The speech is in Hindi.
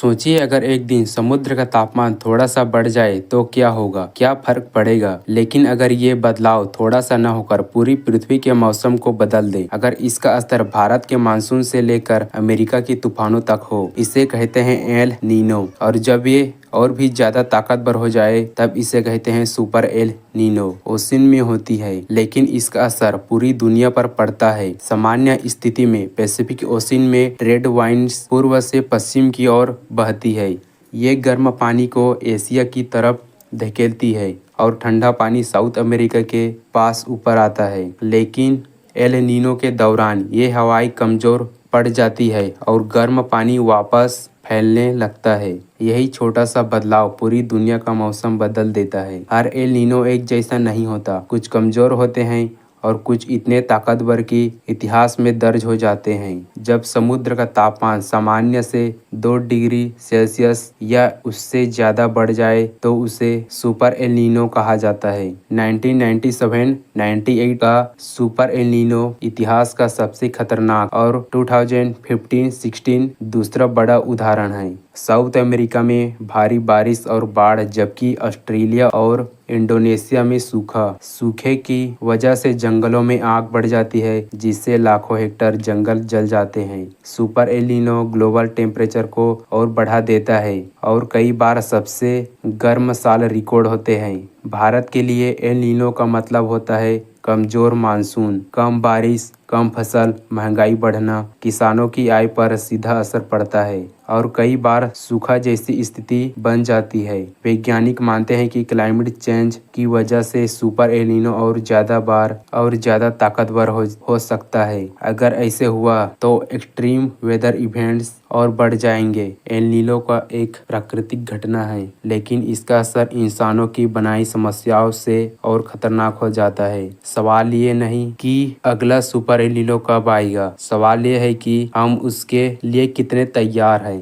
सोचिए अगर एक दिन समुद्र का तापमान थोड़ा सा बढ़ जाए तो क्या होगा, क्या फर्क पड़ेगा। लेकिन अगर ये बदलाव थोड़ा सा न होकर पूरी पृथ्वी के मौसम को बदल दे, अगर इसका असर भारत के मानसून से लेकर अमेरिका की तूफानों तक हो, इसे कहते हैं एल नीनो। और जब ये और भी ज्यादा ताकतवर हो जाए तब इसे कहते हैं सुपर एल नीनो। ओशन में होती है लेकिन इसका असर पूरी दुनिया पर पड़ता है। सामान्य स्थिति में पैसिफिक ओशन में ट्रेड वाइंड्स पूर्व से पश्चिम की ओर बहती है। ये गर्म पानी को एशिया की तरफ धकेलती है और ठंडा पानी साउथ अमेरिका के पास ऊपर आता है। लेकिन एल नीनो के दौरान ये हवाएं कमजोर पड़ जाती है और गर्म पानी वापस फैलने लगता है। यही छोटा सा बदलाव पूरी दुनिया का मौसम बदल देता है। हर एल नीनो एक जैसा नहीं होता, कुछ कमजोर होते हैं और कुछ इतने ताकतवर कि इतिहास में दर्ज हो जाते हैं। जब समुद्र का तापमान सामान्य से 2 डिग्री सेल्सियस या उससे ज़्यादा बढ़ जाए तो उसे सुपर एल नीनो कहा जाता है। 1997-98 का सुपर एल नीनो इतिहास का सबसे खतरनाक और 2015-16 दूसरा बड़ा उदाहरण है। साउथ अमेरिका में भारी बारिश और बाढ़, जबकि ऑस्ट्रेलिया और इंडोनेशिया में सूखे की वजह से जंगलों में आग बढ़ जाती है, जिससे लाखों हेक्टेयर जंगल जल जाते हैं। Super El Nino global temperature को और बढ़ा देता है और कई बार सबसे गर्म साल रिकॉर्ड होते हैं। भारत के लिए एल नीनो का मतलब होता है कमजोर मानसून, कम बारिश, कम फसल, महंगाई बढ़ना, किसानों की आय पर सीधा असर पड़ता है और कई बार सूखा जैसी स्थिति बन जाती है। वैज्ञानिक मानते हैं कि क्लाइमेट चेंज की वजह से सुपर एल नीनो और ज़्यादा बार और ज़्यादा ताकतवर हो सकता है। अगर ऐसे हुआ तो एक्सट्रीम वेदर इवेंट्स और बढ़ जाएंगे। एल नीनो का एक प्राकृतिक घटना है, लेकिन इसका असर इंसानों की बनाई समस्याओं से और खतरनाक हो जाता है। सवाल ये नहीं कि अगला सुपर एल नीनो कब आएगा, सवाल ये है कि हम उसके लिए कितने तैयार हैं।